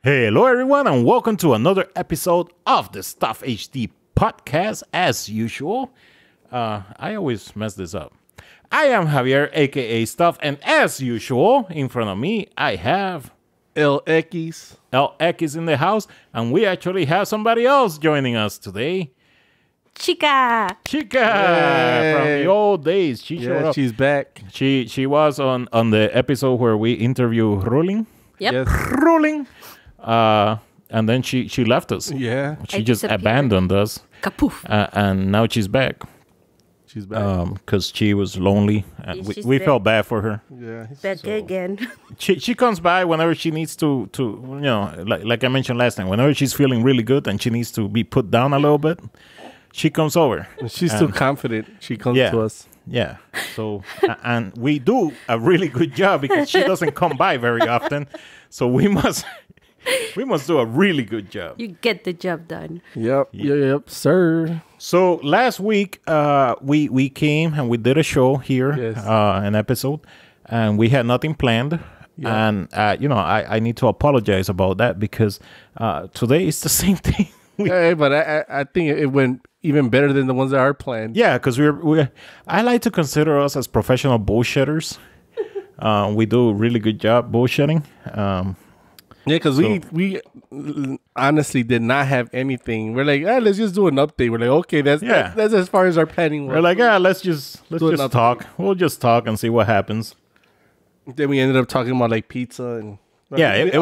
Hello, everyone, and welcome to another episode of the Stuff HD podcast. As usual, I always mess this up. I am Javier, aka Stuff, and as usual, in front of me, I have Equis. Equis in the house, and we actually have somebody else joining us today. Chica From the old days. She showed up. She's back. She was on the episode where we interview Ruling. Yep. Yes. Ruling. And then she left us. Yeah. She just abandoned us. Kapoof. And now she's back. She's back. Because she was lonely. And we felt bad for her. Yeah. Back again. She comes by whenever she needs to you know, like I mentioned last time, whenever she's feeling really good and she needs to be put down a little bit, she comes over. She's still confident. She comes to us. Yeah. So, and we do a really good job because she doesn't come by very often. So we must do a really good job. You get the job done. Yep, sir. So last week, we came and we did a show here, Yes. an episode, and we had nothing planned. Yeah. And, I need to apologize about that because today it's the same thing. But I think it went even better than the ones that are planned. Yeah, because I like to consider us as professional bullshitters. We do a really good job bullshitting. Yeah, because we honestly did not have anything. We're like, let's just do an update. We're like, okay, that's as far as our planning was. We're like, let's just talk. We'll just talk and see what happens. Then we ended up talking about like pizza and it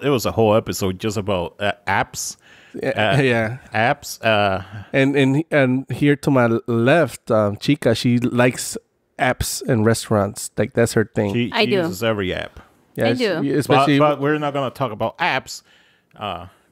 was a whole episode just about apps. Apps. And here to my left, Chica, she likes apps and restaurants. Like that's her thing. She uses every app. Yeah, I do. Especially, but we're not going to talk about apps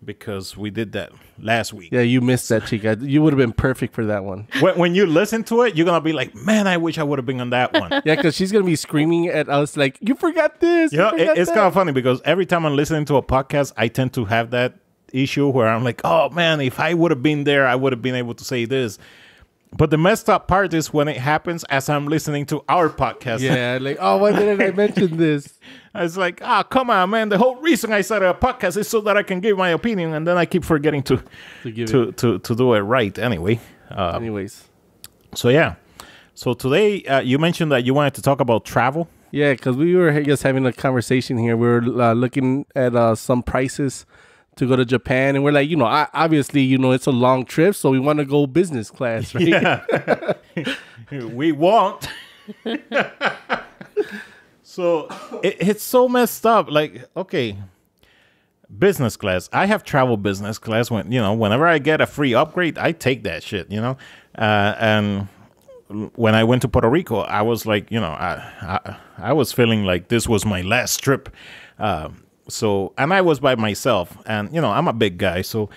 because we did that last week. Yeah, you missed that, Chica. You would have been perfect for that one. When you listen to it, you're going to be like, man, I wish I would have been on that one. Yeah, because she's going to be screaming at us like, you forgot this. It's kind of funny because every time I'm listening to a podcast, I tend to have that issue where I'm like, oh, man, if I would have been there, I would have been able to say this. But the messed up part is when it happens as I'm listening to our podcast. Yeah, like, oh, why didn't I mention this? I was like, come on, man. The whole reason I started a podcast is so that I can give my opinion, and then I keep forgetting to do it right anyway. Anyways. So, yeah. So today, you mentioned that you wanted to talk about travel. Yeah, because we were just having a conversation here. We were looking at some prices to go to Japan, and we're like, obviously, it's a long trip, so we want to go business class, right? Yeah. We won't. So it's so messed up. Like, okay, business class. I have traveled business class whenever I get a free upgrade, I take that shit, and when I went to Puerto Rico, I was like, I was feeling like this was my last trip. So, and I was by myself, and, I'm a big guy, so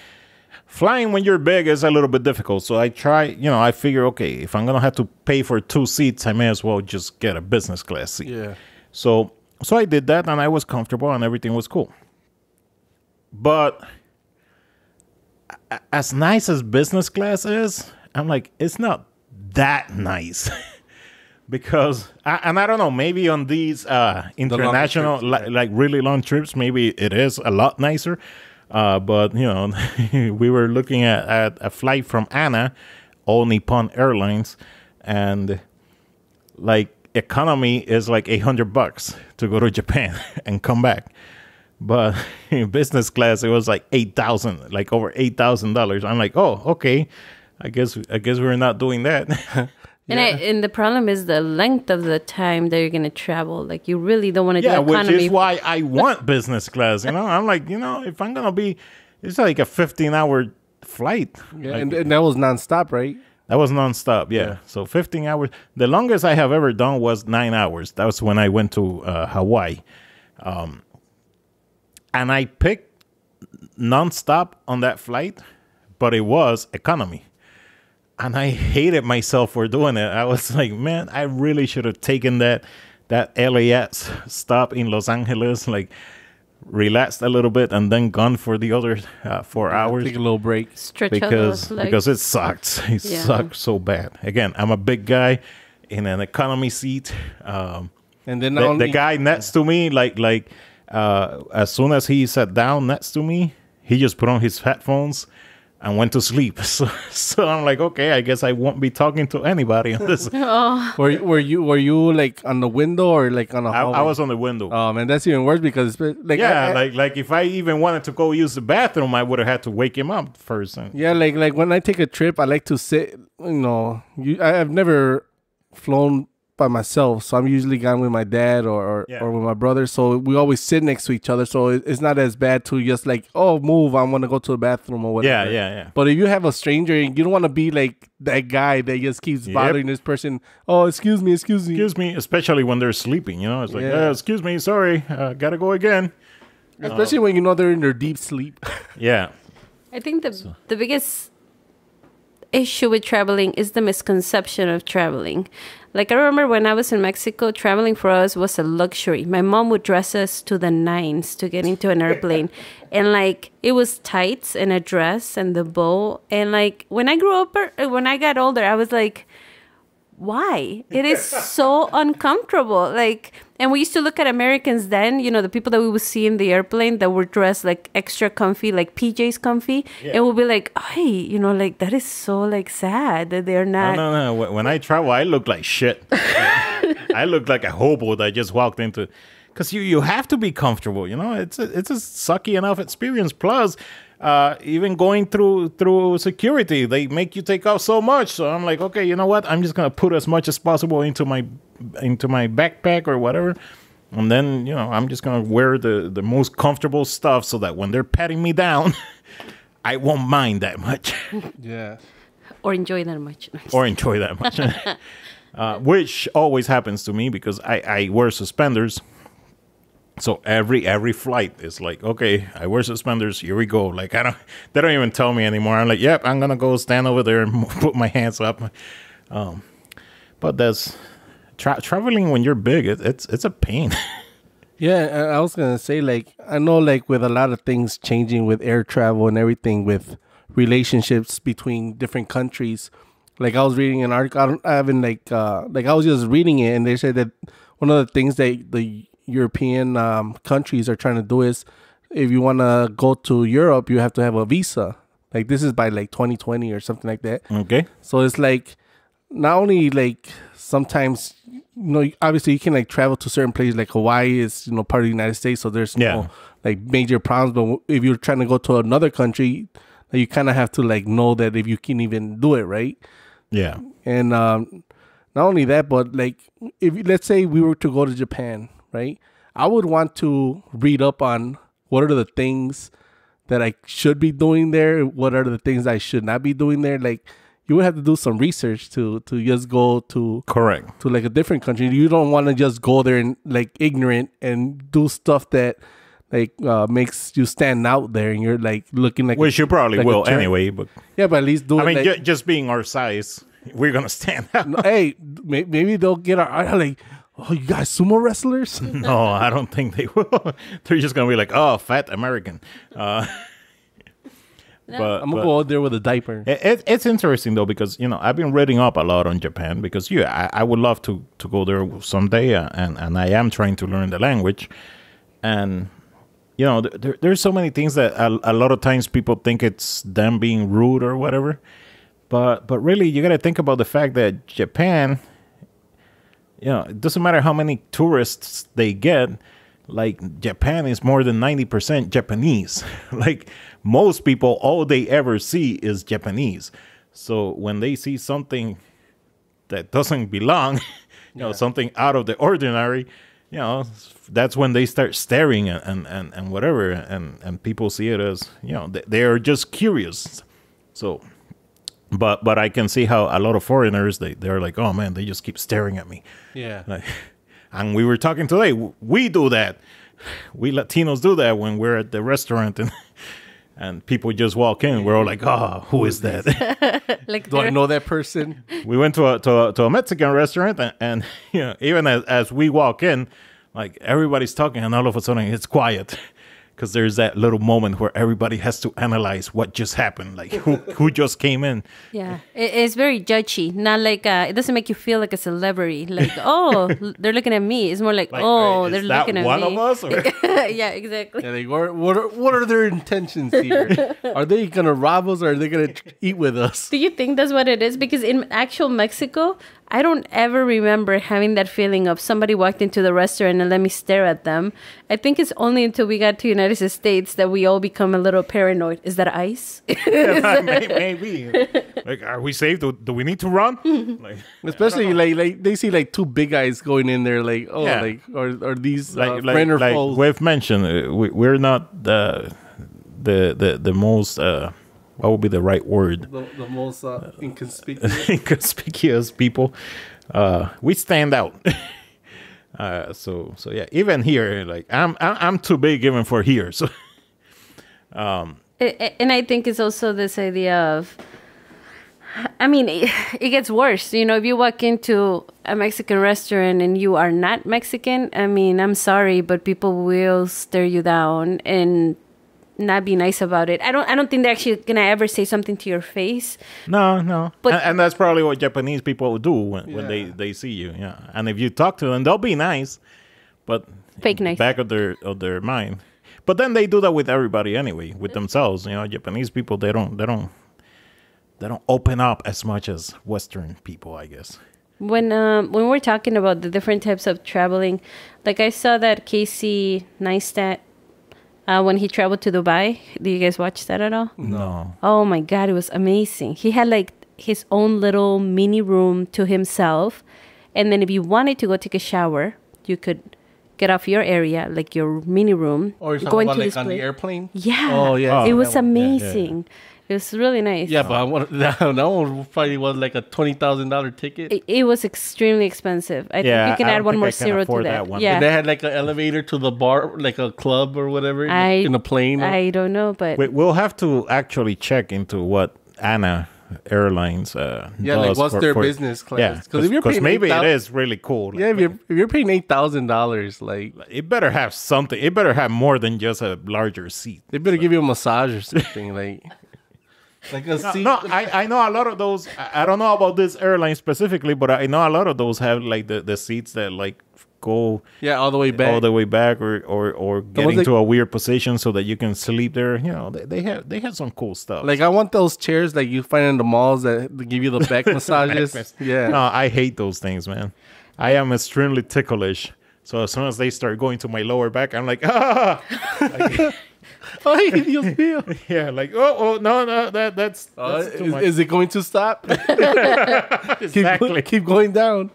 flying when you're big is a little bit difficult. So I try, I figure, okay, if I'm going to have to pay for 2 seats, I may as well just get a business class seat. Yeah. So I did that, and I was comfortable, and everything was cool. But as nice as business class is, I'm like, it's not that nice. Because, and I don't know, maybe on these international, trips, like really long trips, maybe it is a lot nicer. But, we were looking at a flight from Anna, All Nippon Airlines, and like economy is like $800 to go to Japan and come back. But in business class, it was like $8,000, like over $8,000. I'm like, oh, okay. I guess we're not doing that. And the problem is the length of the time that you're going to travel. Like, you really don't want to do economy. Which is why I want business class. I'm like, if I'm going to be, it's like a 15-hour flight. Yeah, like, and that was nonstop, right? That was nonstop, yeah. So 15 hours. The longest I have ever done was 9 hours. That was when I went to Hawaii. And I picked nonstop on that flight, but it was economy. And I hated myself for doing it. I was like, man, I really should have taken that LAX stop in Los Angeles, like relaxed a little bit, and then gone for the other 4 hours. Take a little break. Stretch because it sucked. It sucked so bad. Again, I'm a big guy in an economy seat. And then the guy next to me, like As soon as he sat down next to me, he just put on his headphones and went to sleep. So I'm like, okay, I guess I won't be talking to anybody on this. Oh, Were you like on the window or like on a hallway? I was on the window. Oh man, that's even worse because like Yeah, like if I even wanted to go use the bathroom, I would have had to wake him up first. yeah, like when I take a trip, I like to sit. I've never flown by myself, so I'm usually gone with my dad or with my brother. So we always sit next to each other, so it's not as bad to just like, oh, move, I want to go to the bathroom or whatever. Yeah. But if you have a stranger and you don't want to be like that guy that just keeps bothering this person, oh, excuse me, especially when they're sleeping, it's like, excuse me, sorry, gotta go again. Especially when they're in their deep sleep. Yeah. I think the biggest issue with traveling is the misconception of traveling. Like, I remember when I was in Mexico, traveling for us was a luxury. My mom would dress us to the nines to get into an airplane. And, like, it was tights and a dress and the bow. And, like, when I got older, I was like, why? It is so uncomfortable. Like, and we used to look at Americans then, the people that we would see in the airplane that were dressed like extra comfy, like PJs comfy. Yeah. And we'll be like, hey, like that is so like sad that they're not. No. When I travel, I look like shit. I look like a hobo that just walked into. Because you have to be comfortable, It's a sucky enough experience. Plus, even going through security, they make you take off so much. So I'm like, okay, you know what? I'm just gonna put as much as possible into my backpack or whatever, and then I'm just gonna wear the most comfortable stuff so that when they're patting me down, I won't mind that much. Yeah, or enjoy that much. Which always happens to me because I wear suspenders. So every flight is like, okay, I wear suspenders. Here we go. Like they don't even tell me anymore. I'm like, yep, I'm gonna go stand over there and put my hands up. But that's traveling when you're big. It's a pain. Yeah, I was gonna say, like, I know, like, with a lot of things changing with air travel and everything, with relationships between different countries. Like, I was reading an article. I was just reading it, and they said that one of the things that the European countries are trying to do is, if you want to go to Europe, you have to have a visa. Like, this is by like 2020 or something like that. Okay. So it's like, not only like sometimes, obviously you can like travel to certain places, like Hawaii is, part of the United States. So there's no like major problems. But if you're trying to go to another country, you kind of have to like know that if you can even do it, right? Yeah. And not only that, but like, if let's say we were to go to Japan, right? I would want to read up on what are the things that I should be doing there. What are the things I should not be doing there? Like, you would have to do some research to just go to correct to like a different country. You don't want to just go there and like ignorant and do stuff that like makes you stand out there, and you're like looking like, which you probably like will anyway. But yeah, but at least do it. I mean, just being our size, we're gonna stand out. Hey, maybe they'll get our like, oh, you guys sumo wrestlers? No, I don't think they will. They're just going to be like, oh, fat American. But I'm going to go out there with a diaper. It's interesting, though, because, I've been reading up a lot on Japan because, I would love to go there someday, and I am trying to learn the language. And, there's so many things that a lot of times people think it's them being rude or whatever. But really, you got to think about the fact that Japan... it doesn't matter how many tourists they get. Like, Japan is more than 90% Japanese. Like, most people, all they ever see is Japanese. So when they see something that doesn't belong, something out of the ordinary, that's when they start staring and whatever. And people see it as, they are just curious. So... But I can see how a lot of foreigners, they're like, oh, man, they just keep staring at me. Yeah. Like, and we were talking today. We do that. We Latinos do that when we're at the restaurant and people just walk in. We're all like, oh, who is that? Like, do I know that person? We went to a Mexican restaurant and even as we walk in, like everybody's talking and all of a sudden it's quiet. because there's that little moment where everybody has to analyze what just happened, like who just came in. Yeah, it's very judgy. Not like it doesn't make you feel like a celebrity. Like, oh, they're looking at me. It's more like oh, they're looking at me. One of us? Or? Yeah, exactly. Yeah, like, what are their intentions here? Are they gonna rob us, or are they gonna eat with us? Do you think that's what it is? Because in actual Mexico, I don't ever remember having that feeling of somebody walked into the restaurant and let me stare at them. I think it's only until we got to United States that we all become a little paranoid. Is that ice? Maybe. Like, are we safe? Do we need to run? Like, especially like they see like two big guys going in there, like like or these friend or foes. We've mentioned, we're not the most. What would be the right word? The most inconspicuous. Inconspicuous people. We stand out. So yeah. Even here, like I'm too big even for here. So. And I think it's also this idea of, I mean, it gets worse. You know, if you walk into a Mexican restaurant and you are not Mexican, I mean, I'm sorry, but people will stare you down and not be nice about it. I don't think they're actually gonna ever say something to your face. No. But and that's probably what Japanese people do when they see you. Yeah. And if you talk to them, they'll be nice, but fake nice. Back of their mind. But then they do that with everybody anyway, with themselves. You know, Japanese people they don't open up as much as Western people, I guess. When we're talking about the different types of traveling, like I saw that Casey Neistat. When he traveled to Dubai. Do you guys watch that at all? No. Oh my God, it was amazing. He had like his own little mini room to himself. And then if you wanted to go take a shower, you could get off your area, like your mini room. Or you're talking about like on the airplane? Yeah. Oh, yeah. It was amazing. Yeah. It was really nice. Yeah, but that one probably was like a $20,000 ticket. It was extremely expensive. I think you can add one more zero to that. Yeah. And they had like an elevator to the bar, like a club or whatever in a plane. I don't know, but we'll have to actually check into what ANA Airlines like what's their business class? Yeah, because maybe it is really cool. Yeah, if you're paying $8,000, like it better have something. It better have more than just a larger seat. They better give you a massage or something like a seat. No, I know a lot of those. I don't know about this airline specifically, but I know a lot of those have like the seats that like go all the way back, or get into a weird position so that you can sleep there. You know, they have some cool stuff. Like I want those chairs like you find in the malls that give you the back massages. Yeah. No, I hate those things, man. I am extremely ticklish. So as soon as they start going to my lower back, I'm like, like, Ay, Dios mío. Yeah, like, no, that's too much. Is it going to stop? Exactly. Keep going down.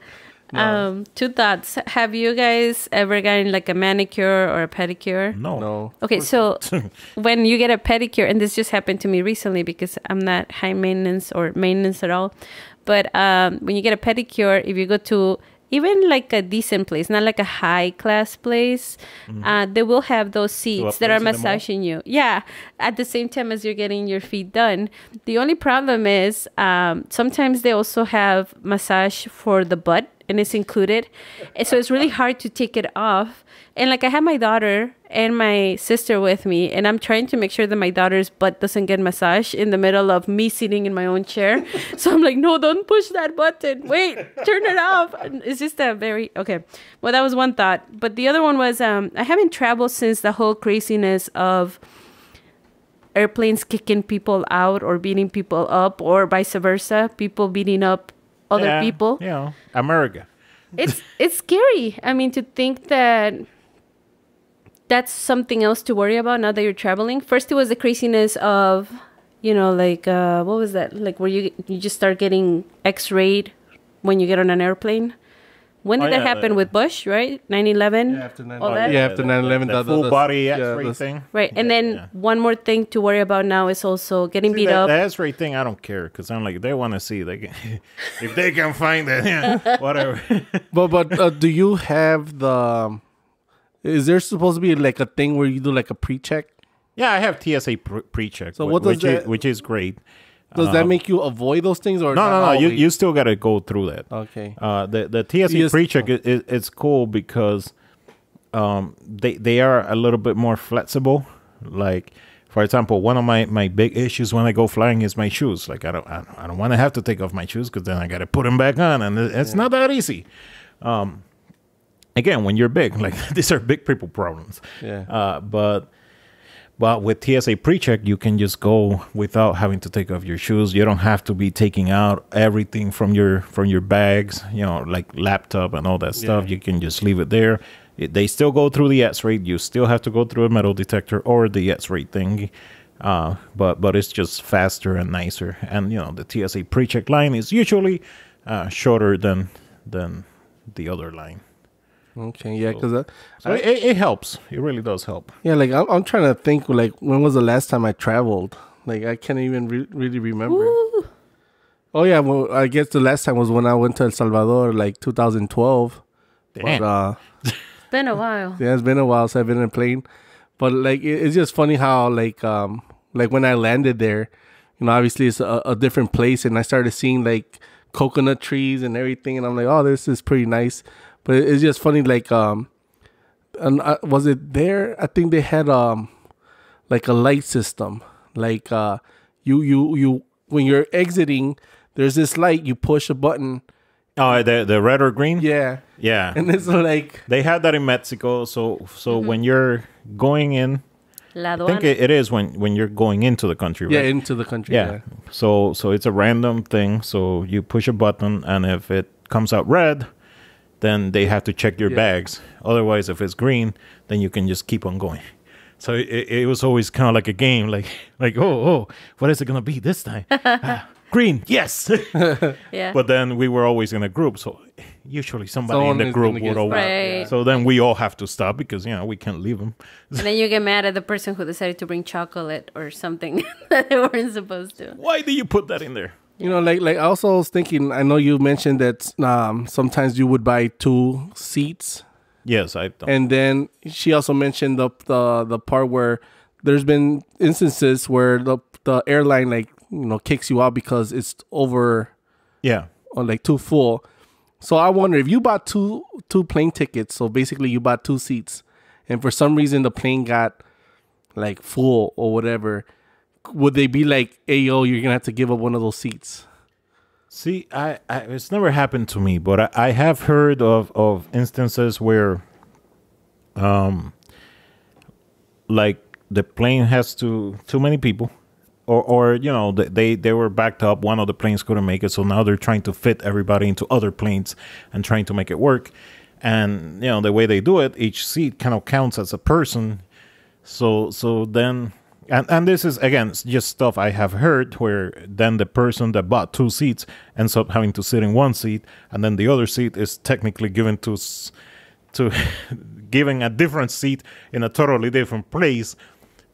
No. Two thoughts. Have you guys ever gotten like a manicure or a pedicure? No. Okay, so when you get a pedicure, and this just happened to me recently because I'm not high maintenance or maintenance at all, but when you get a pedicure, if you go to even like a decent place, not like a high class place, they will have those seats that are massaging you. Yeah, at the same time as you're getting your feet done. The only problem is sometimes they also have massage for the butt, and it's included. And so it's really hard to take it off. And like I have my daughter and my sister with me, and I'm trying to make sure that my daughter's butt doesn't get massaged in the middle of me sitting in my own chair. So I'm like, no, don't push that button. Wait, turn it off. It's just a very, okay. Well, that was one thought. But the other one was I haven't traveled since the whole craziness of airplanes kicking people out or beating people up, or vice versa, people beating up other people. Yeah, America. It's scary. I mean, to think that that's something else to worry about now that you're traveling. First, it was the craziness of, like, what was that? Like where you just start getting X-rayed when you get on an airplane. When did that happen with Bush, right? 9/11? Yeah, after 9/11. Yeah, after 9/11. The full body X-ray thing. Right. And then one more thing to worry about now is also getting beat up. The X-ray thing, I don't care, because I'm like, they want to see. They can, if they can find it, whatever. But do you have the... Is there supposed to be like a thing where you do like a pre-check? Yeah, I have TSA pre-check, so which is great. Does that make you avoid those things, or no? You still got to go through that. Okay. The TSA pre-check it's cool because they are a little bit more flexible Like, for example, one of my big issues when I go flying is my shoes. Like, I don't want to have to take off my shoes because then I got to put them back on, and it's not that easy. Again, when you're big, like these are big people problems. Yeah. But with TSA pre-check, you can just go without having to take off your shoes. You don't have to be taking out everything from your bags, like laptop and all that stuff. You can just leave it there. They still go through the X-ray. You still have to go through a metal detector or the X-ray thing. But it's just faster and nicer. And, the TSA pre-check line is usually shorter than the other line. Okay, yeah, because it helps. It really does help. Yeah, like I'm trying to think, like, when was the last time I traveled? Like, I can't even really remember. Woo. Oh yeah, well, I guess the last time was when I went to El Salvador, like 2012. Damn. But, It's been a while. yeah, it's been a while since I've been in a plane. But like, it's just funny how like when I landed there, obviously it's a different place, and I started seeing like coconut trees and everything, and I'm like, oh, this is pretty nice. But it's just funny, like, and was it there? I think they had like a light system. Like, you when you're exiting, there's this light. You push a button. Oh, the red or green? Yeah. Yeah. And it's like They had that in Mexico. So when you're going in, La I think it is when you're going into the country, right? yeah, into the country. Yeah. So it's a random thing. So you push a button, and if it comes out red, then they have to check your bags. Otherwise, if it's green, then you can just keep on going. So it was always kind of like a game, like oh, what is it gonna be this time? Green, yes. Yeah. But then we were always in a group, so usually somebody Someone in the is group gonna get would always. Right. So then we all have to stop because we can't leave them. And then you get mad at the person who decided to bring chocolate or something that they weren't supposed to. Why do you put that in there? like I also was thinking. I know you mentioned that sometimes you would buy 2 seats. Yes, I don't. And then she also mentioned the part where there's been instances where the airline kicks you out because it's over Yeah. or like too full. So I wonder if you bought two plane tickets. So basically you bought 2 seats, and for some reason the plane got like full or whatever. Would they be like, hey, yo, you're gonna have to give up one of those seats? See, I it's never happened to me, but I have heard of instances where, like the plane has too many people, or they were backed up. One of the planes couldn't make it, so now they're trying to fit everybody into other planes and trying to make it work. And the way they do it, each seat kind of counts as a person. So then. And this is, again, just stuff I have heard where then the person that bought 2 seats ends up having to sit in 1 seat, and then the other seat is technically given to giving a different seat in a totally different place.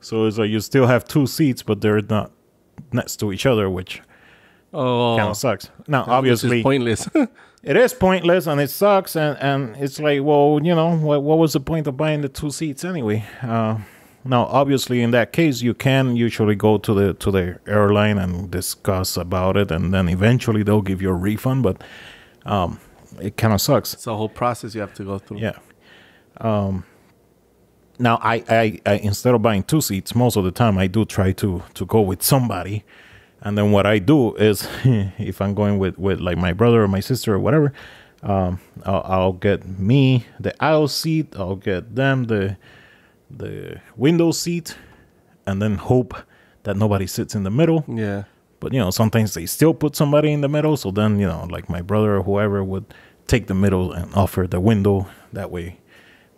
So it's like you still have 2 seats, but they're not next to each other, which kind of sucks. Now, obviously, it's pointless. it is pointless and it sucks, and it's like, well, what was the point of buying the 2 seats anyway? Now, obviously, in that case, you can usually go to the airline and discuss about it, and then eventually they'll give you a refund. But it kind of sucks. It's a whole process you have to go through. Yeah. Now, I instead of buying 2 seats, most of the time I do try to go with somebody, and then what I do is, if I'm going with like my brother or my sister or whatever, I'll get me the aisle seat. I'll get them the window seat, and then hope that nobody sits in the middle. Yeah. But sometimes they still put somebody in the middle, so then like my brother or whoever would take the middle and offer the window. That way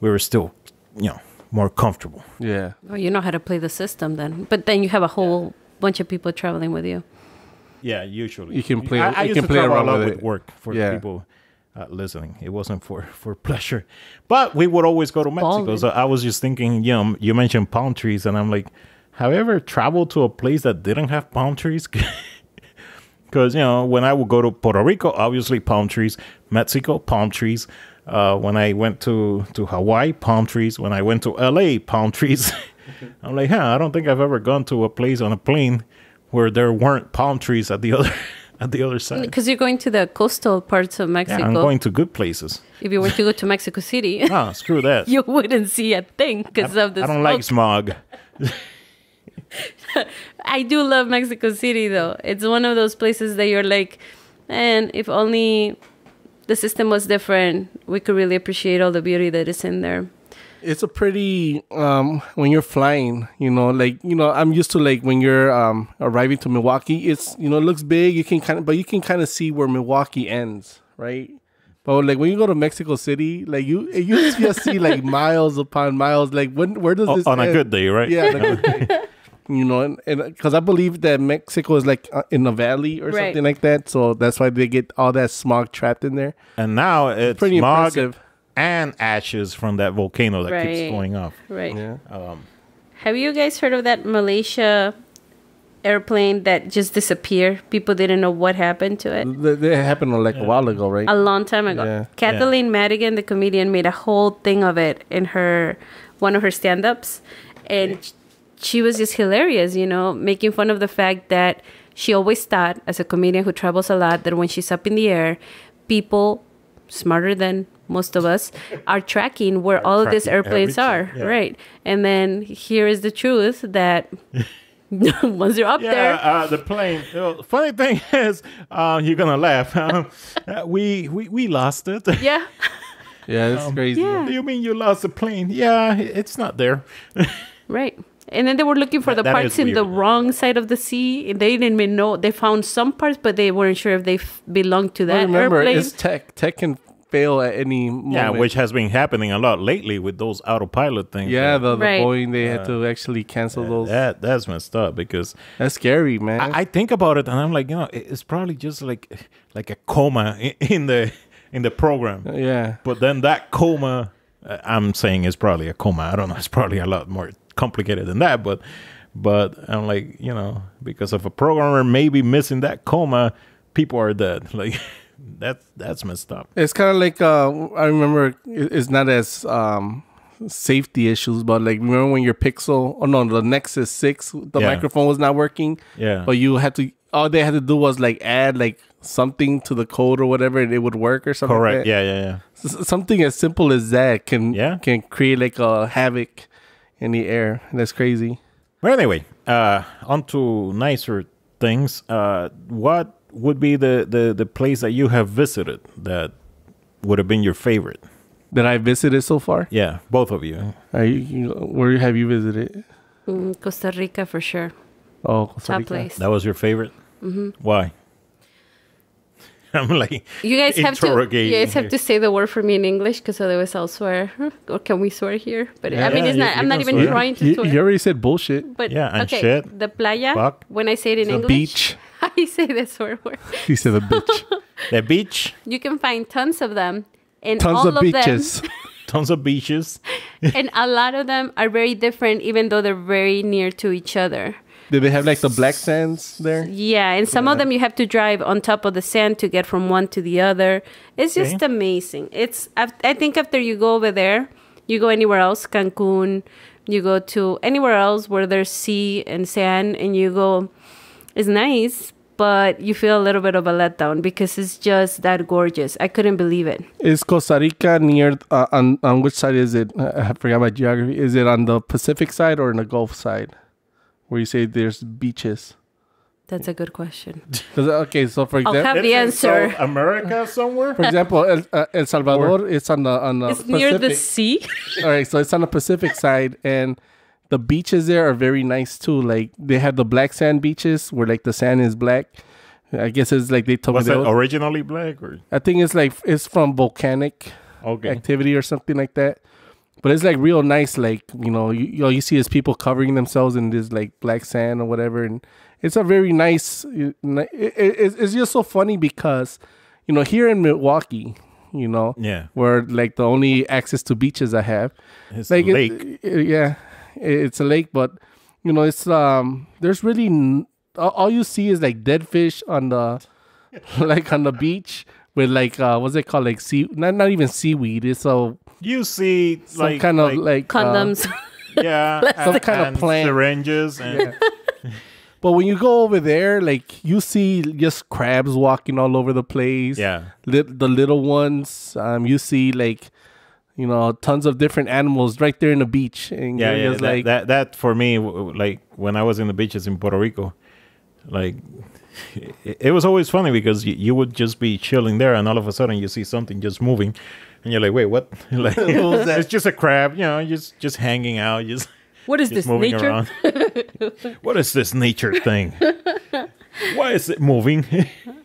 we were still more comfortable. Yeah. Oh, you know how to play the system then. But then you have a whole bunch of people traveling with you. Yeah, usually You can play. I you used can to play travel around a lot with with it. work for Yeah. people listening. It wasn't for pleasure, but we would always go to Mexico. Balling. So I was just thinking, you mentioned palm trees, and I'm like, have you ever traveled to a place that didn't have palm trees? Because when I would go to Puerto Rico, obviously palm trees. Mexico, palm trees. When I went to Hawaii, palm trees. When I went to LA, palm trees. I'm like, I don't think I've ever gone to a place on a plane where there weren't palm trees at the other side. Because you're going to the coastal parts of Mexico. Yeah, I'm going to good places. If you were to go to Mexico City, Screw that. you wouldn't see a thing because of the I don't smoke. like smog. I do love Mexico City, though. It's one of those places that you're like, man, if only the system was different, we could really appreciate all the beauty that is in there. It's a pretty when you're flying, I'm used to like when you're arriving to Milwaukee, it's it looks big, you can kind of see where Milwaukee ends, right? But like when you go to Mexico City, like you just see like miles upon miles, like where does this on end? a good day, right? Yeah, on a good day. And because I believe that Mexico is like in a valley or something like that, so that's why they get all that smog trapped in there. And now it's pretty smog impressive. and ashes from that volcano that keeps going off. Right. Yeah. Have you guys heard of that Malaysia airplane that just disappeared? People didn't know what happened to it. That happened like a while ago, right? A long time ago. Yeah. Kathleen Madigan, the comedian, made a whole thing of it in one of her stand-ups. And she was just hilarious, making fun of the fact that she always thought, as a comedian who travels a lot, that when she's up in the air, people smarter than most of us are tracking where all of these airplanes are. Yeah. Right. And then here is the truth that once you're up there, the plane. Funny thing is, you're gonna laugh. We lost it. Yeah. Yeah, it's crazy. Yeah. You mean you lost the plane? Yeah, it's not there. Right. And then they were looking for the parts in the wrong side of the sea. They didn't even know. They found some parts, but they weren't sure if they belonged to that airplane. It's tech. Tech can fail at any moment. Yeah, which has been happening a lot lately with those autopilot things. Yeah, the Boeing, they had to actually cancel those. That's messed up because that's scary, man. I think about it and I'm like, it's probably just like a coma in the program. Yeah. But then that coma, I'm saying is probably a coma. I don't know. It's probably a lot more complicated than that. But I'm like, because of a programmer maybe missing that coma, people are dead. Like, that's messed up. It's kind of like, I remember it's not as safety issues, but like, remember when your the Nexus 6, the microphone was not working? Yeah. But all they had to do was like add like something to the code or whatever and it would work or something. Correct. Like that. Yeah. Something as simple as that can create like a havoc in the air. That's crazy. Well, anyway, on to nicer things. What would be the place that you have visited that would have been your favorite? That I visited so far? Yeah, both of you. Where have you visited? Costa Rica for sure. Oh, Costa Rica. Top place. That was your favorite? Mm-hmm. Why? I'm like, you guys have to say the word for me in English because otherwise I'll swear. Or can we swear here? But I mean, it's not. I'm not even swear. trying to swear. You already said bullshit. But and shit. The playa. Fuck. When I say it in the English, beach. I say the swear word. He said the beach. The beach. You can find tons of them, and tons all of beaches. Tons of beaches. And a lot of them are very different, even though they're very near to each other. Do they have like the black sands there? Yeah, and some of them you have to drive on top of the sand to get from one to the other. It's just amazing. I think after you go over there, you go anywhere else, Cancun, you go to anywhere else where there's sea and sand, and you go, it's nice, but you feel a little bit of a letdown because it's just that gorgeous. I couldn't believe it. Is Costa Rica near, on which side is it? I forgot my geography. Is it on the Pacific side or on the Gulf side? Where you say there's beaches? That's a good question. Okay, so for example, I'll have the answer. South America somewhere? For example, El Salvador, it's on the it's Pacific. Near the sea. All right, so it's on the Pacific side, and the beaches there are very nice too. Like they have the black sand beaches where like the sand is black. I guess it's like they told me. Was it originally black? Or? I think it's from volcanic activity or something like that. But it's like real nice, like, all you see is people covering themselves in this like black sand or whatever. And it's a very nice, it's just so funny because, here in Milwaukee, where like the only access to beaches I have. It's like a lake. It's a lake, but, it's, there's really, all you see is like dead fish on the, like on the beach with like, what's it called? Like not even seaweed. It's you see some like kind of like condoms. Some kind of plant. Syringes. And But when you go over there, like you see just crabs walking all over the place. Yeah. The little ones. You see like You know, tons of different animals right there in the beach. And Yeah, you're yeah. just That, like, that for me, like when I was in the beaches in Puerto Rico, like it was always funny because you would just be chilling there, and all of a sudden you see something just moving, and you're like, wait, what? Like, What was that? it's just a crab, you know, just hanging out, just What is just this, moving nature? around. What is this nature thing? Why is it moving?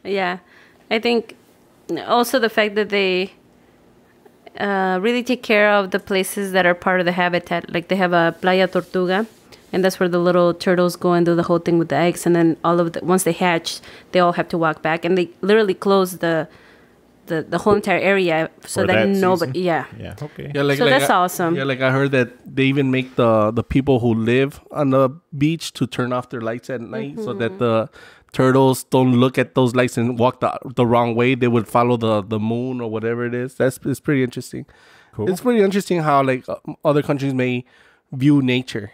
Yeah. I think also the fact that they really take care of the places that are part of the habitat. Like they have a Playa Tortuga, and that's where the little turtles go and do the whole thing with the eggs. And then once they hatch, they all have to walk back. And they literally close the whole entire area so For that that nobody, season? yeah. Yeah, okay. yeah, So that's awesome. Yeah, like I heard that they even make the people who live on the beach to turn off their lights at night so that the turtles don't look at those lights and walk the wrong way. They would follow the moon or whatever it is. It's pretty interesting. Cool. It's pretty interesting how like other countries may view nature.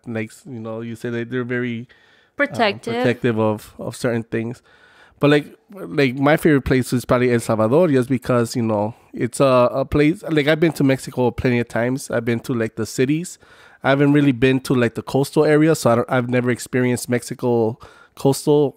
Like, you know, you say that they're very protective of certain things. But like my favorite place is probably El Salvador, just because, you know, it's a place. Like I've been to Mexico plenty of times. I've been to like the cities. I haven't really been to like the coastal area, so I've never experienced Mexico coastal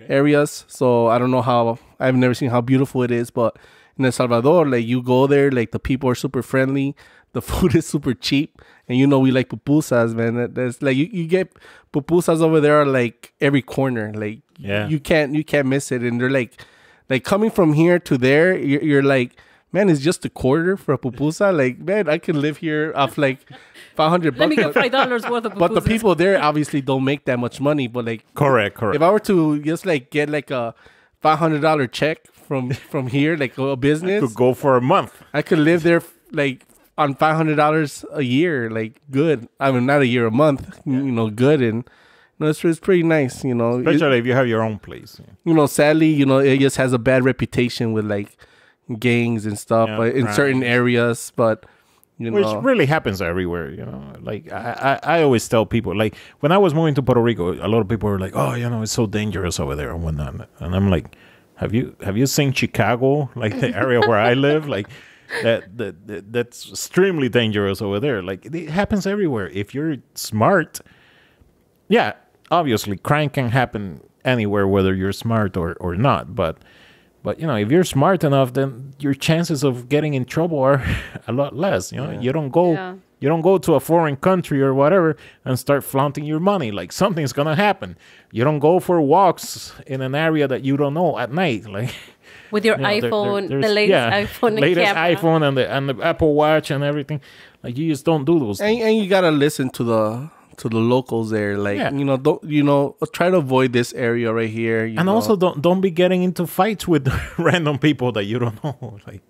areas. So I don't know how. I've never seen how beautiful it is. But in El Salvador, like you go there, like the people are super friendly. The food is super cheap, and you know we like pupusas, man. There's like you get pupusas over there like every corner. Like Yeah. you can't miss it. And they're like coming from here to there, you're like, man, it's just a quarter for a pupusa. Like, man, I could live here off like $500. Let me get $5 worth of pupusas. But the people there obviously don't make that much money. But like, Correct. if I were to just like get like a $500 check from here, like a business, Could go for a month. I could live there like on $500 a year, like good. I mean, not a year, a month. You know, good. And you know, it's pretty nice. You know, Especially if you have your own place. you know, sadly, you know, it just has a bad reputation with like gangs and stuff, Yeah, but in certain crimes. areas. But you Which know, really happens everywhere, you know. Like I always tell people, like when I was moving to Puerto Rico, a lot of people were like, "Oh, you know, it's so dangerous over there and whatnot." And I'm like, "Have you seen Chicago, like the area where I live? Like that's extremely dangerous over there. Like it happens everywhere. If you're smart, yeah, obviously crime can happen anywhere, whether you're smart or not. But you know, if you're smart enough, then your chances of getting in trouble are a lot less. You know, you don't go Yeah. you don't go to a foreign country or whatever and start flaunting your money. Like something's gonna happen. You don't go for walks in an area that you don't know at night. Like With your you know, iPhone, there's- the latest iPhone and latest camera. iPhone and the Apple Watch and everything. Like you just don't do those things. and you gotta listen to the locals there. Like Yeah. you know, try to avoid this area right here. And also don't be getting into fights with random people that you don't know. Like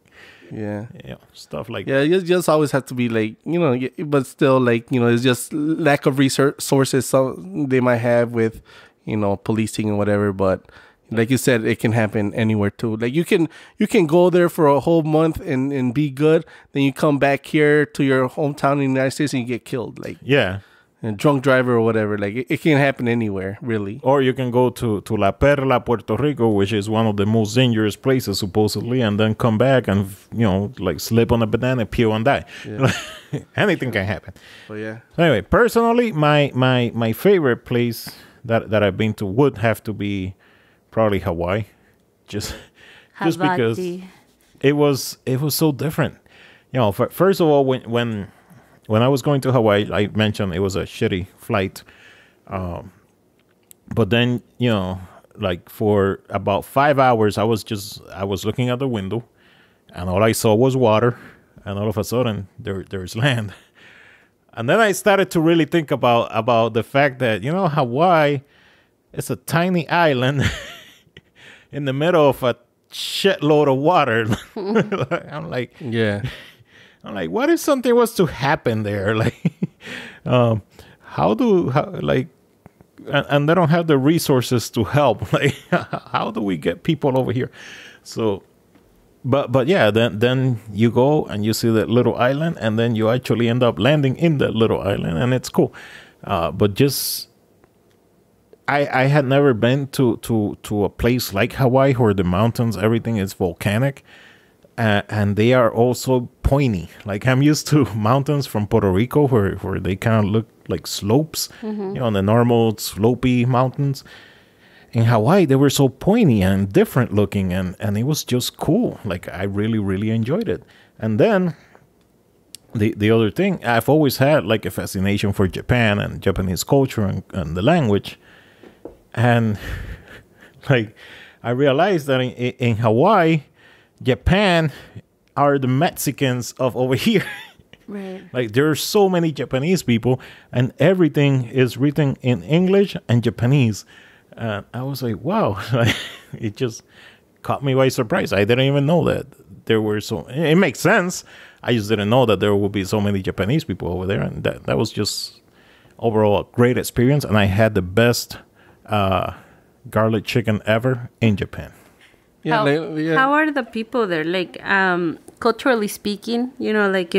yeah. stuff like Yeah, you just always have to be like, you know, but still, like, you know, it's just lack of resources they might have with, you know, policing and whatever. But like you said, it can happen anywhere too. Like you can go there for a whole month and be good. Then you come back here to your hometown in the United States and you get killed. Like Yeah. a drunk driver or whatever. Like it can happen anywhere, really. Or you can go to La Perla, Puerto Rico, which is one of the most dangerous places supposedly, and then come back and, you know, like slip on a banana peel and die. Anything can happen. But yeah. Anyway, personally, my favorite place that I've been to would have to be probably Hawaii. Just because Hawaii. it was so different. You know, first of all, when I was going to Hawaii, I mentioned it was a shitty flight. But then, you know, like for about 5 hours, I was looking out the window, and all I saw was water, and all of a sudden there's land. And then I started to really think about the fact that, you know, Hawaii is a tiny island in the middle of a shitload of water. I'm like, Yeah. what if something was to happen there? Like, and they don't have the resources to help. Like, how do we get people over here? So, but yeah, then you go and you see that little island, and then you actually end up landing in that little island, and it's cool. But just, I had never been to a place like Hawaii where the mountains, everything is volcanic. and they are also pointy. Like I'm used to mountains from Puerto Rico where they kind of look like slopes, the normal slopey mountains. In Hawaii, they were so pointy and different looking, and it was just cool. Like I really, really enjoyed it. And then the other thing, I've always had like a fascination for Japan and Japanese culture and the language. And like I realized that in Hawaii, Japan are the Mexicans of over here. Right. Like there are so many Japanese people, and everything is written in English and Japanese. I was like, wow, it just caught me by surprise. I didn't even know that there were so. It makes sense. I just didn't know that there would be so many Japanese people over there, and that was just overall a great experience. And I had the best garlic chicken ever in Japan. Yeah, how are the people there? Like, culturally speaking, like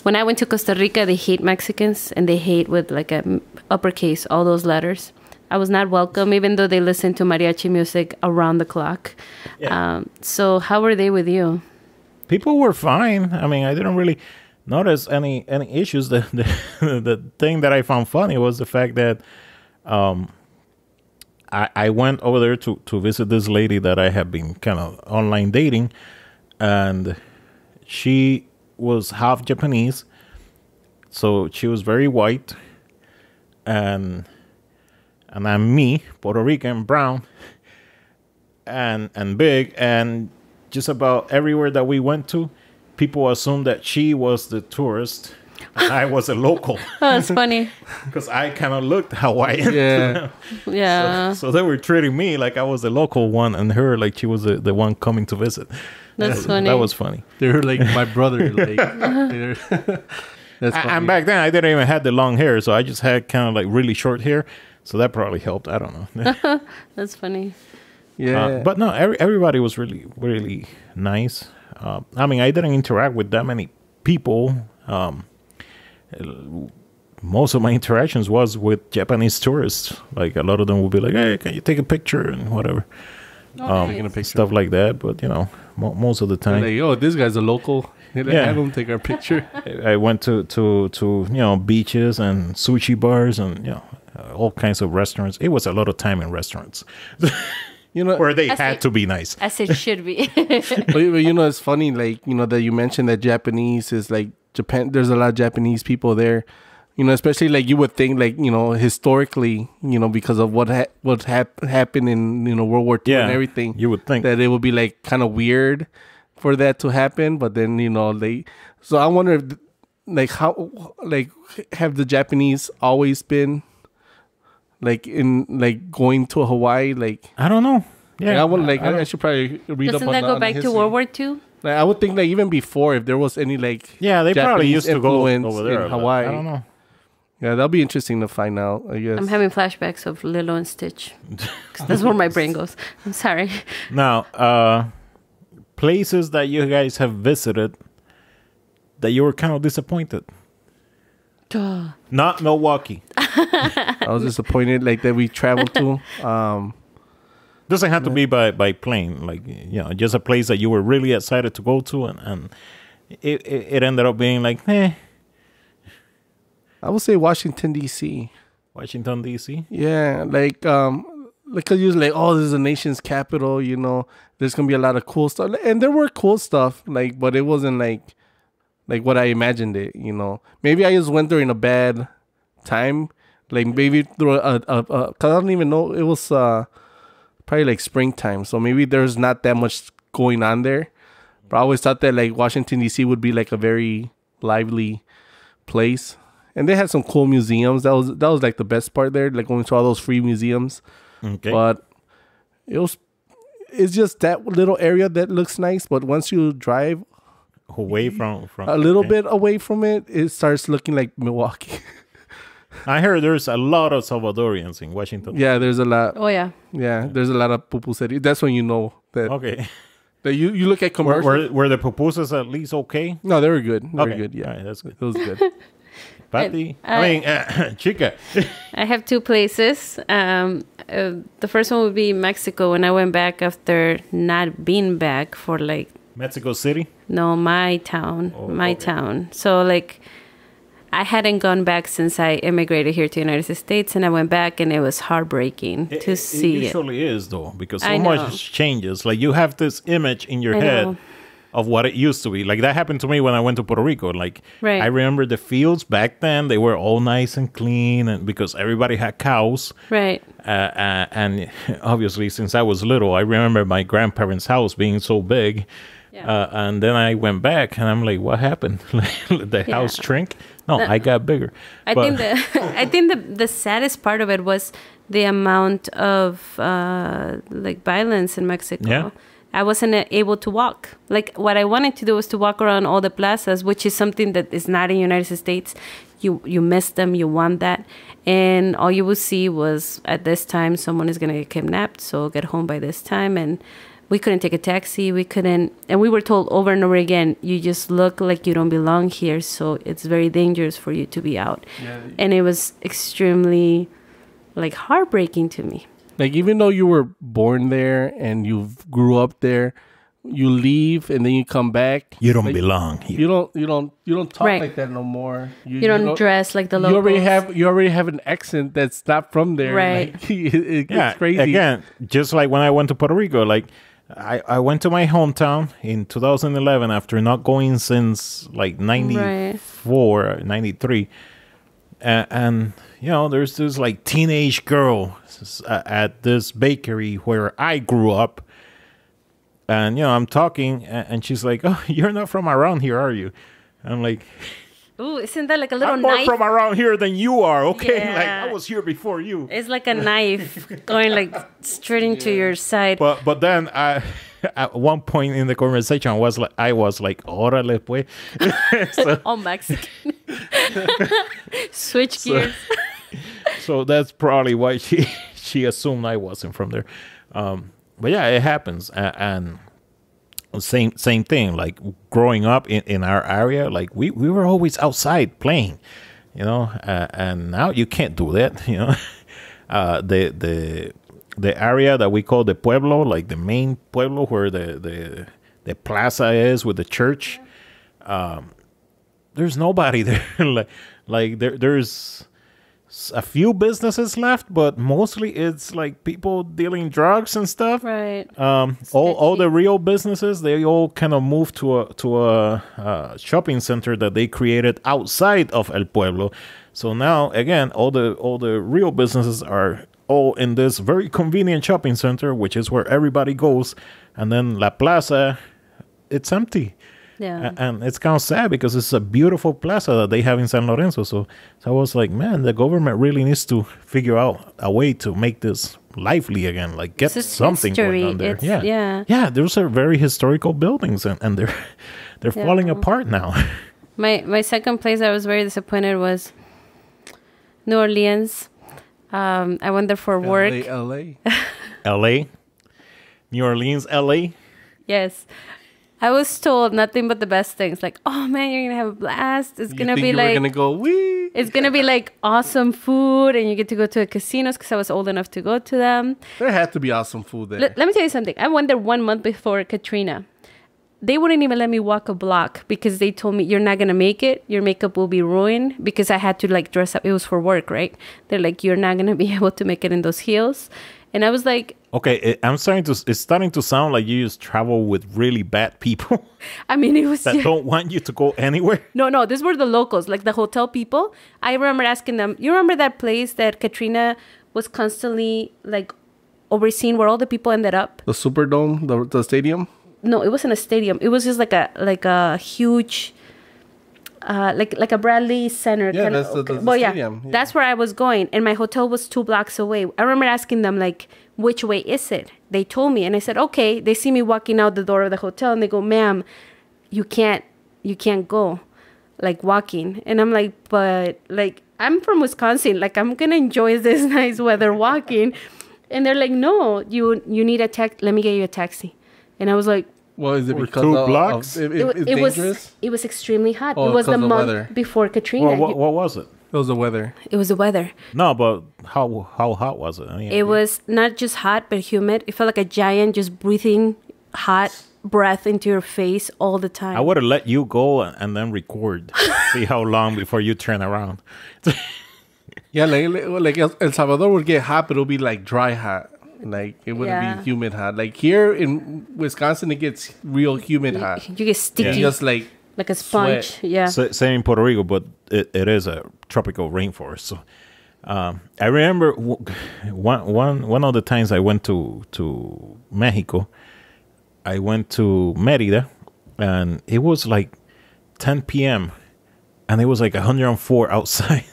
when I went to Costa Rica, they hate Mexicans, and they hate with like a uppercase all those letters. I was not welcome, even though they listen to mariachi music around the clock. Yeah. So how were they with you? People were fine. I mean, I didn't really notice any issues. The thing that I found funny was the fact that I went over there to visit this lady that I had been kind of online dating, and she was half Japanese, so she was very white, and I'm me, Puerto Rican, brown, and big, and just about everywhere that we went to, people assumed that she was the tourist and I was a local. Oh, that's funny. Because I kind of looked Hawaiian. Yeah. Yeah. So they were treating me like I was the local one, and her like she was the one coming to visit. That's funny. That was funny. They were like my brother. Like, that's funny. And back then, I didn't even have the long hair, so I just had kind of like really short hair. So that probably helped. I don't know. That's funny. Yeah. But no, everybody was really, really nice. I mean, I didn't interact with that many people. Most of my interactions was with Japanese tourists. Like a lot of them would be like, "Hey, can you take a picture?" and whatever. Taking a picture. Stuff like that. But most of the time, like, oh, this guy's a local. Yeah. Have him take our picture. I went to beaches and sushi bars and all kinds of restaurants. It was a lot of time in restaurants. Where they had to be nice. As it should be. But it's funny, like, that you mentioned that Japanese is like Japan. There's a lot of Japanese people there, especially like you would think like, historically, because of what happened in, World War II and everything. You would think that it would be like kind of weird for that to happen. But then, so I wonder if, like, how, like, have the Japanese always been like in like going to Hawaii? Like, I don't know. Yeah, I should probably read Doesn't up on that go back history. to World War II? Like, I would think like even before, if there was any like they Japanese probably used to go influence over there in Hawaii. I don't know. Yeah, that'll be interesting to find out, I guess. I'm having flashbacks of Lilo and Stitch. 'Cause that's where my brain goes. I'm sorry. Now, places that you guys have visited that you were kind of disappointed. Duh. Not Milwaukee. I was disappointed like that we traveled to. Doesn't have to be by plane. Like, just a place that you were really excited to go to, and it ended up being like, I would say Washington, D.C. Washington, D.C.? Yeah, like, because you're like, oh, this is a nation's capital, there's going to be a lot of cool stuff. And there were cool stuff, like, but it wasn't like what I imagined it, Maybe I just went during a bad time. Like, maybe through because I don't even know, it was probably like springtime. So maybe there's not that much going on there. But I always thought that, like, Washington, D.C. would be, like, a very lively place. And they had some cool museums. That was like the best part there, like going to all those free museums. Okay. But it's just that little area that looks nice. But once you drive away from a little bit away from it, it starts looking like Milwaukee. I heard there's a lot of Salvadorians in Washington. Yeah, there's a lot. Oh, yeah. Yeah, there's a lot of pupusas. That's when you know that. Okay. That you look at commercials. Were the pupusas at least okay? No, they were good. They were Okay. good. Yeah, All right, that's good. It was good. Patty? Chica. I have two places. The first one would be Mexico. When I went back after not being back for like Mexico City? No, my town. My town. So, like, I hadn't gone back since I immigrated here to the United States, and I went back, and it was heartbreaking to see it. It usually is, though, because so much changes. Like, you have this image in your head of what it used to be. Like, that happened to me when I went to Puerto Rico. Like, I remember the fields back then, they were all nice and clean, and because everybody had cows. Right. And obviously, since I was little, I remember my grandparents' house being so big. Yeah. And then I went back, and I'm like, what happened? The house shrink? No, I got bigger. I think the saddest part of it was the amount of like violence in Mexico. Yeah. I wasn't able to walk. Like, what I wanted to do was to walk around all the plazas, which is something that is not in the United States. You miss them, you want that. And all you would see was, at this time, someone is going to get kidnapped, so get home by this time. And we couldn't take a taxi. We couldn't. And we were told over and over again, you just look like you don't belong here, so it's very dangerous for you to be out. Yeah. And it was extremely, like, heartbreaking to me. Like, even though you were born there and you grew up there, you leave and then you come back. You don't belong here. You don't talk like that no more. You don't dress like the locals. You already have an accent that's not from there. Right. Like, it's crazy. Again, just like when I went to Puerto Rico, like I went to my hometown in 2011 after not going since like 94, 93. And you know, there's this like teenage girl at this bakery where I grew up. And, you know, I'm talking and she's like, oh, you're not from around here, are you? I'm like, ooh, isn't that like a little I'm knife? more from around here than you are, okay? Yeah. Like, I was here before you. It's like a knife going like straight into your side. But then at one point in the conversation, I was like, órale, pues. So, all Mexican. Switch gears. So that's probably why she assumed I wasn't from there. But yeah, it happens. And same thing. Like, growing up in our area, like we were always outside playing, you know, and now you can't do that, you know. The area that we call the pueblo, like the main pueblo where the plaza is with the church, there's nobody there. like there's a few businesses left, but mostly it's like people dealing drugs and stuff. Right. All the real businesses, they all kind of moved to a shopping center that they created outside of El Pueblo. So now, again, all the real businesses are all in this very convenient shopping center, which is where everybody goes. And then La Plaza, it's empty. Yeah. And it's kind of sad because it's a beautiful plaza that they have in San Lorenzo. So I was like, man, the government really needs to figure out a way to make this lively again, like get something going on there. Yeah. Those are very historical buildings, and they're falling apart now. My second place I was very disappointed was New Orleans. I went there for work. LA? New Orleans, LA? Yes. I was told nothing but the best things. Like, oh man, you're gonna have a blast. It's gonna be like, gonna go wee. It's gonna be like awesome food, and you get to go to the casinos because I was old enough to go to them. There had to be awesome food there. Let me tell you something. I went there 1 month before Katrina. They wouldn't even let me walk a block because they told me you're not gonna make it. Your makeup will be ruined because I had to like dress up. It was for work, right? They're like, you're not gonna be able to make it in those heels. And I was like, okay, it's starting to sound like you just travel with really bad people. I mean, it was that don't want you to go anywhere. No, these were the locals, like the hotel people. I remember asking them, you remember that place that Katrina was constantly like overseeing where all the people ended up? The Superdome, the stadium? No, it wasn't a stadium. It was just like a huge like a Bradley Center. Yeah, that's the stadium. Yeah. That's where I was going. And my hotel was 2 blocks away. I remember asking them, like, which way is it? They told me. And I said, okay. They see me walking out the door of the hotel. And they go, ma'am, you can't go, like, walking. And I'm like, but, like, I'm from Wisconsin. Like, I'm going to enjoy this nice weather walking. And they're like, no, you need a taxi. Let me get you a taxi. And I was like, well, is it because 2 blocks? It's dangerous? It was extremely hot. Oh, it was the month weather. Before Katrina. Well, what was it? It was the weather. It was the weather. No, but how hot was it? I mean, it was not just hot, but humid. It felt like a giant just breathing hot breath into your face all the time. I would have let you go and then record. See how long before you turn around. Yeah, like El Salvador would get hot, but it'll be like dry hot. Like it wouldn't be humid hot. Like here in Wisconsin, it gets real humid hot. You get sticky. Just like a sponge. sweat. Yeah. Same in Puerto Rico, but it is a tropical rainforest. So I remember one of the times I went to Mexico, I went to Merida, and it was like 10 p.m. and it was like 104 outside.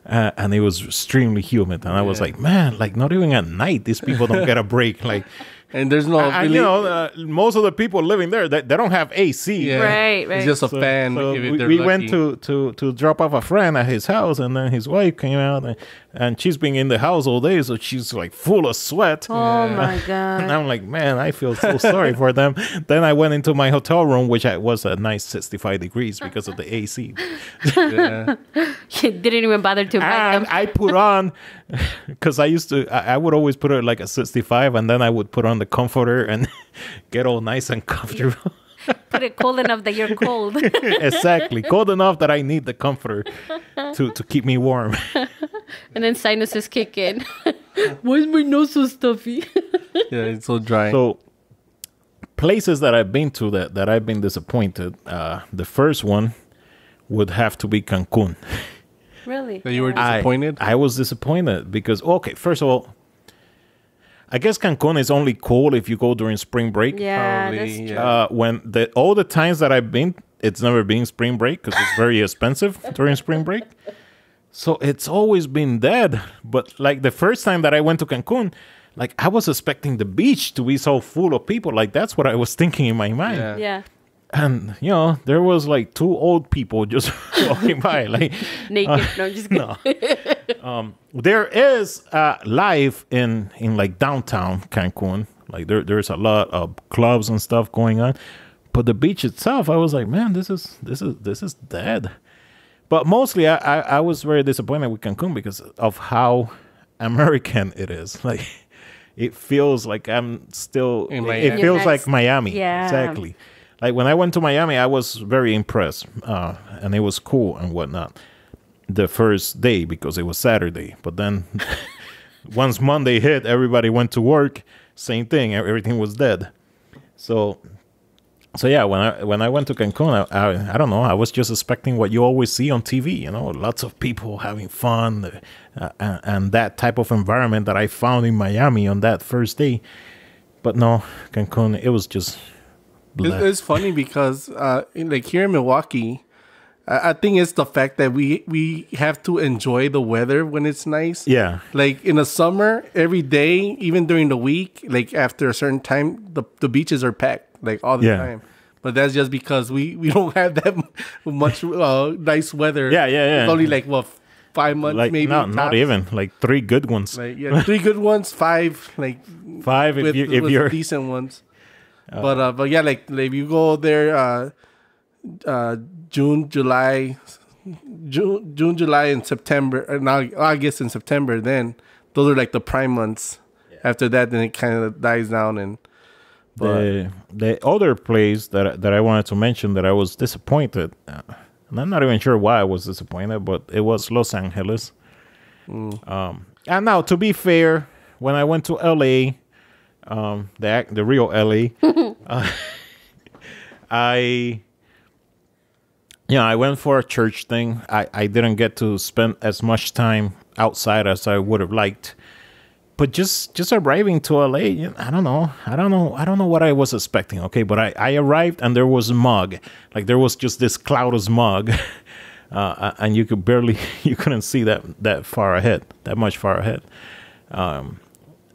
And it was extremely humid, and I was like, "Man, like not even at night, these people don't get a break." Like, and there's no, and, you know, most of the people living there, they don't have AC. Yeah. Right. It's just a fan. So if we went to drop off a friend at his house, and then his wife came out, and she's been in the house all day, so she's like full of sweat. Oh my God. And I'm like, man, I feel so sorry for them. Then I went into my hotel room, which was a nice 65 degrees because of the AC. Yeah. You didn't even bother to buy And them. I put on, because I would always put it like a 65, and then I would put on the comforter and get all nice and comfortable. Put it cold enough that you're cold. Exactly. Cold enough that I need the comforter to keep me warm. And then sinuses kick in. Why is my nose so stuffy? Yeah, it's so dry. So places that I've been to that I've been disappointed. The first one would have to be Cancun. Really? So you were disappointed? I was disappointed because, okay, first of all, I guess Cancun is only cool if you go during spring break. Yeah, Probably, that's true. When all the times that I've been, it's never been spring break because it's very expensive during spring break. So it's always been dead. But like the first time that I went to Cancun, like I was expecting the beach to be so full of people. Like that's what I was thinking in my mind. Yeah. Yeah. And, you know, there was like 2 old people just walking by. Like Naked. No, I'm just kidding. no. There is life in like downtown Cancun. Like there's a lot of clubs and stuff going on. But the beach itself, I was like, man, this is dead. But mostly I was very disappointed with Cancun because of how American it is. Like it feels like I'm still In it Miami. feels like Miami. Yeah. Exactly. Like when I went to Miami, I was very impressed, and it was cool and whatnot. The first day because it was Saturday, but then once Monday hit, everybody went to work. Same thing, everything was dead. So yeah, when I went to Cancun, I don't know, I was just expecting what you always see on TV. You know, lots of people having fun, and that type of environment that I found in Miami on that first day. But no, Cancun, it was just. It's funny because like here in Milwaukee, I think it's the fact that we have to enjoy the weather when it's nice. Yeah. Like in the summer, every day, even during the week, like after a certain time, the beaches are packed like all the time. But that's just because we don't have that much nice weather. Yeah. It's only like 5 months, Like maybe. not even like 3 good ones. Like 3 good ones, 5 like 5 if you're decent ones. But yeah, like if you go there, June, July, and September. Now August and September. Then those are like the prime months. Yeah. After that, then it kind of dies down. And the other place that I wanted to mention that I was disappointed, and I'm not even sure why I was disappointed, but it was Los Angeles. And now, to be fair, when I went to LA. The real LA. I went for a church thing. I didn't get to spend as much time outside as I would have liked. But just arriving to LA, I don't know what I was expecting. Okay, but I arrived and there was smog. Like there was just this cloud of smog, and you couldn't see that much far ahead.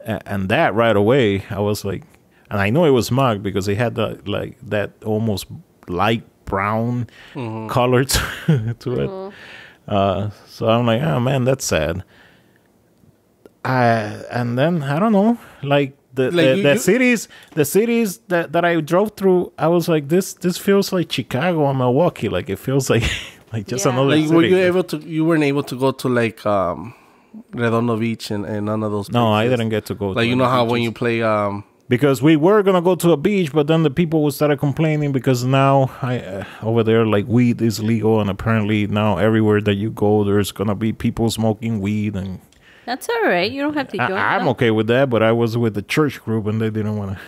And that right away, I was like, and I know it was smog because it had that almost light brown color to it. So I'm like, oh man, that's sad. And then I don't know, like the cities that I drove through, I was like, this feels like Chicago or Milwaukee. Like it feels like just another like city. Were you weren't able to go to like Redondo Beach and none of those places? No, I didn't get to go. Like to you know how beaches. when you play because we were gonna go to a beach, but then the people would start complaining because now over there like weed is legal, and apparently now everywhere that you go, there's gonna be people smoking weed, and That's all right. You don't have to join. I'm okay with that, but I was with the church group, and they didn't want to.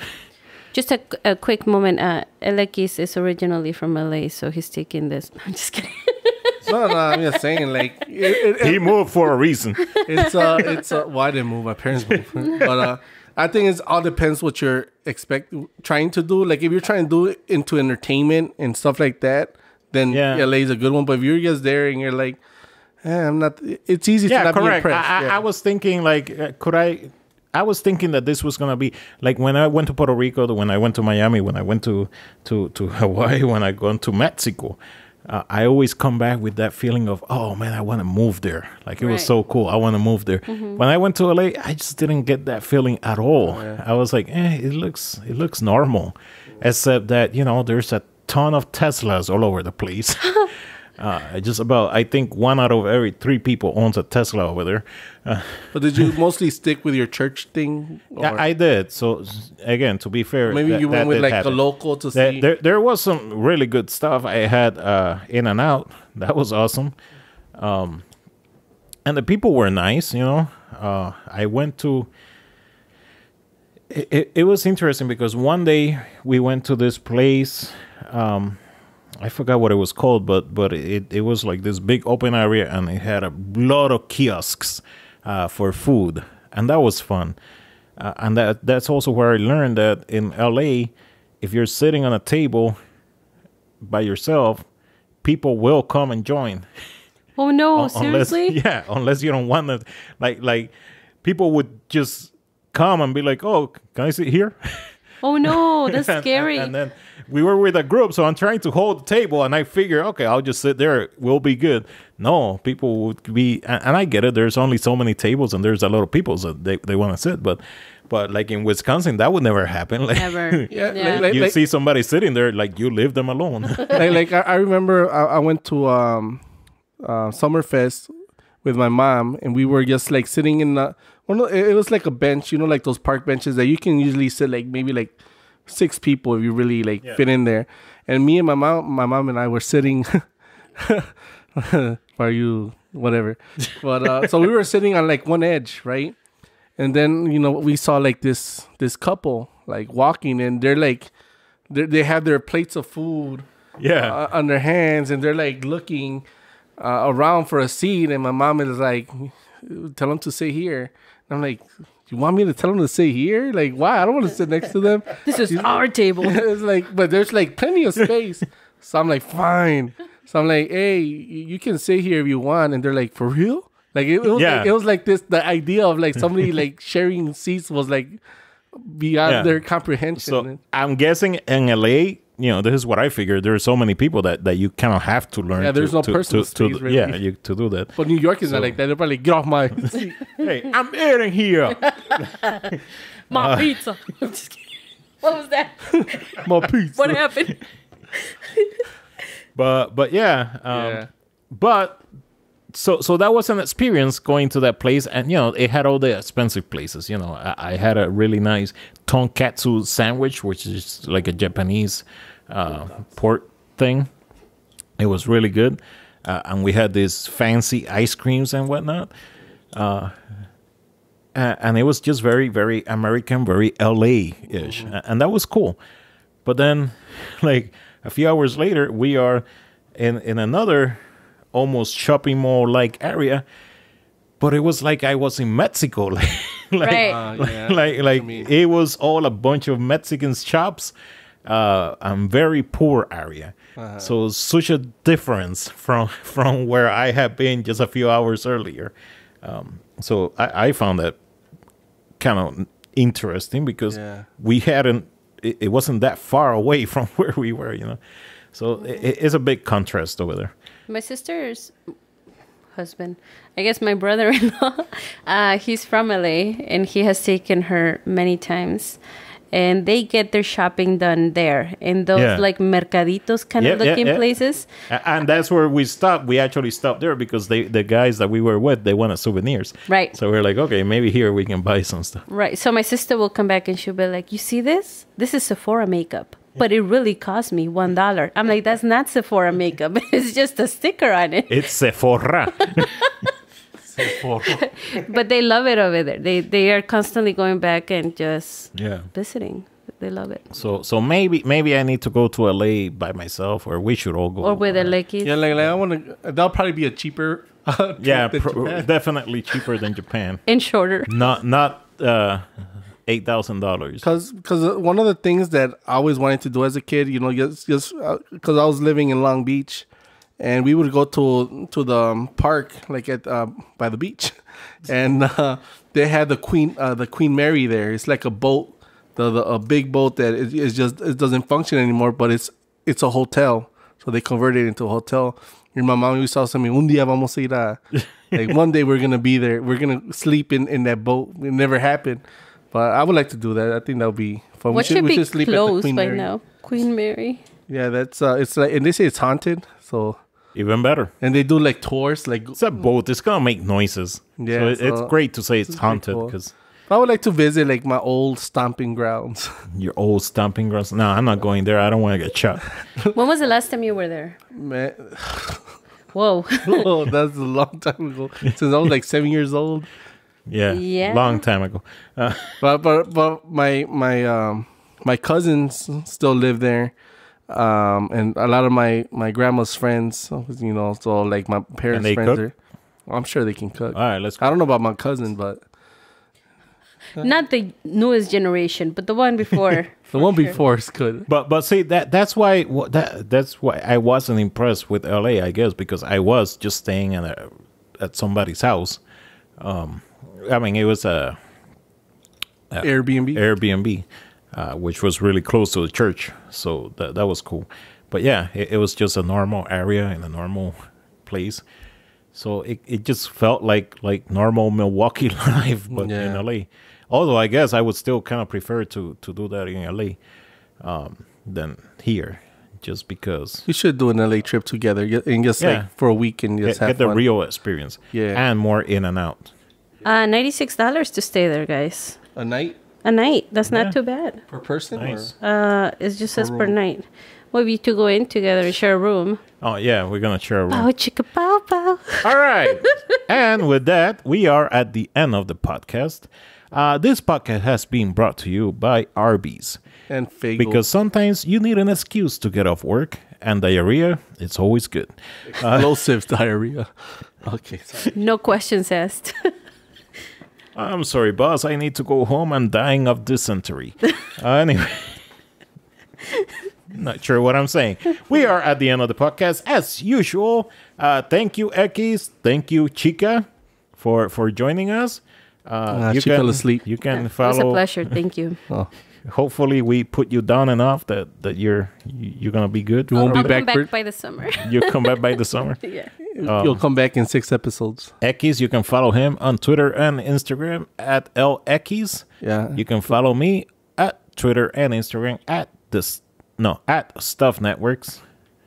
Just a quick moment. Equis is originally from LA, so he's taking this. I'm just kidding. No, I'm just saying, like He moved for a reason. it's well, I didn't move. My parents moved, but I think it's all depends what you're trying to do. Like if you're trying to do it into entertainment and stuff like that, then LA is a good one. But if you're just there and you're like, I'm not. It's easy to not correct. be impressed. I was thinking like, could I? I was thinking that this was gonna be like when I went to Puerto Rico, when I went to Miami, when I went to Hawaii, when I gone to Mexico. I always come back with that feeling of, oh man, I want to move there. Like it was so cool. I want to move there. Mm-hmm. When I went to LA, I just didn't get that feeling at all. Oh, yeah. I was like, it looks normal, except that there's a ton of Teslas all over the place. I think 1 out of every 3 people owns a Tesla over there. But did you mostly stick with your church thing? I did. So again, to be fair, maybe you went with like a local to see. There was some really good stuff. I had In and Out. That was awesome. And the people were nice. I went to. It was interesting because one day we went to this place. I forgot what it was called, but it was like this big open area, and it had a lot of kiosks for food, and that was fun. And that's also where I learned that in LA, if you're sitting on a table by yourself, people will come and join. Oh no! Seriously? Unless you don't want to. Like people would just come and be like, "Oh, can I sit here?" Oh no, that's scary. And then we were with a group, so I'm trying to hold the table, and I figure, okay, I'll just sit there. We'll be good. No, people would be, and I get it. There's only so many tables, and there's a lot of people, so they want to sit. But like in Wisconsin, that would never happen. Like, never. You see somebody sitting there, like you leave them alone. I remember I went to Summerfest with my mom, and we were just like sitting in it was like a bench, like those park benches that you can usually sit like maybe like 6 people if you really fit in there. And me and my mom and I were sitting for you whatever. But so we were sitting on like one edge, right? And then we saw like this couple like walking, and they're like they have their plates of food on their hands, and they're like looking around for a seat, and my mom is like, tell them to sit here. And I'm like, you want me to tell them to sit here? Like, why? I don't want to sit next to them. This is our table. It's like, but there's like plenty of space. So I'm like, fine. So I'm like, hey, you can sit here if you want. And they're like, for real? Like it was like this. The idea of like somebody like sharing seats was like beyond their comprehension. So I'm guessing in LA, this is what I figured. There are so many people that you kind of have to learn. Yeah, there's no personal space, really. To do that. But New York is not like that. They're probably get off my seat. Hey, I'm eating here. My pizza. I'm just kidding. What was that? My pizza. What happened? But So that was an experience going to that place, and it had all the expensive places. I had a really nice tonkatsu sandwich, which is like a Japanese pork thing. It was really good, and we had these fancy ice creams and whatnot, and it was just very, very American, very LA-ish, and that was cool. But then, like a few hours later, we are in another almost shopping mall like area, but it was like I was in Mexico. It was all a bunch of Mexican shops, and very poor area. So such a difference from where I had been just a few hours earlier. So I found that kind of interesting because we hadn't. It wasn't that far away from where we were, So it's a big contrast over there. My sister's husband, I guess my brother-in-law, he's from LA, and he has taken her many times. and they get their shopping done there in those like mercaditos kind of looking places. And that's where we stopped. We actually stopped there because the guys that we were with, they wanted souvenirs. Right. So we're like, okay, maybe here we can buy some stuff. Right. So my sister will come back and she'll be like, you see this? This is Sephora makeup. But it really cost me $1. I'm like, that's not Sephora makeup. It's just a sticker on it. It's Sephora. But they love it over there. They are constantly going back and just visiting. They love it. So maybe I need to go to LA by myself, or we should all go. Or with the Equis. Yeah, like I want to. That'll probably be a cheaper. Definitely cheaper than Japan. And shorter. Not $8,000. Because one of the things that I always wanted to do as a kid, you know, just because I was living in Long Beach, and we would go to the park like at by the beach, and they had the Queen Mary there. It's like a boat, a big boat that is just it doesn't function anymore, but it's a hotel. So they converted it into a hotel. And my mom used to tell me, "Un día vamos a ir a," like one day we're gonna be there. We're gonna sleep in that boat. It never happened. But I would like to do that. I think that would be fun. What should be closed by now? Queen Mary. Yeah, that's it's like, and they say it's haunted, so even better. And they do like tours, like it's a boat. It's gonna make noises. Yeah, so it's great to say it's haunted because I would like to visit like my old stomping grounds. Your old stomping grounds? No, I'm not going there. I don't want to get shot. When was the last time you were there? Man. Whoa. Oh, that's a long time ago. Since I was like 7 years old. Yeah, long time ago. But my cousins still live there, and a lot of my grandma's friends, you know, so like my parents' friends are. I'm sure they can cook. All right, let's go. I don't know about my cousin, but not the newest generation, but the one before. The one before is good. But see that's why I wasn't impressed with LA, I guess, because I was just staying at somebody's house. I mean, it was a Airbnb, which was really close to the church, so that was cool. But yeah, it was just a normal area in a normal place, so it just felt like normal Milwaukee life, but in LA. Although I guess I would still kind of prefer to do that in LA than here, just because we should do an LA trip together and just like for a week and just get the real experience, and more in and out. $96 to stay there, guys. A night? A night. That's not too bad. Per person? Nice. It just says per night. Well, we to go in together and share a room. Oh, yeah, we're going to share a room. Pow, chicka, pow, pow. All right. And with that, we are at the end of the podcast. This podcast has been brought to you by Arby's. And Fagel. Because sometimes you need an excuse to get off work, and diarrhea, it's always good. Explosive diarrhea. Okay, sorry. No questions asked. I'm sorry, boss. I need to go home. I'm dying of dysentery. Anyway. Not sure what I'm saying. We are at the end of the podcast. As usual, thank you, Equis. Thank you, Chica, for joining us. She fell asleep. You can follow. It was a pleasure. Thank you. Hopefully, we put you down enough that you're gonna be good. You won't be back, by the summer. You'll come back by the summer. Yeah. You'll come back in 6 episodes. Equis, you can follow him on Twitter and Instagram at @LEquis. Yeah. You can follow me at Twitter and Instagram at Stuff Networks.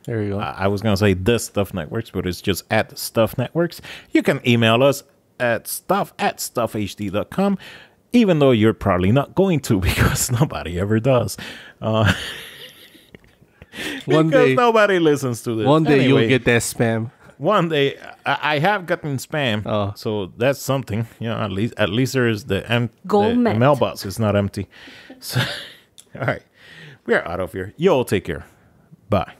There you go. I was gonna say this Stuff Networks, but it's just at Stuff Networks. You can email us at stuff@stuffhd.com, even though you're probably not going to, because nobody ever does. One day nobody listens to this. One day you'll get that spam. One day I have gotten spam, so that's something. You know, at least there is the mailbox is not empty. So, all right, we are out of here. You all take care. Bye.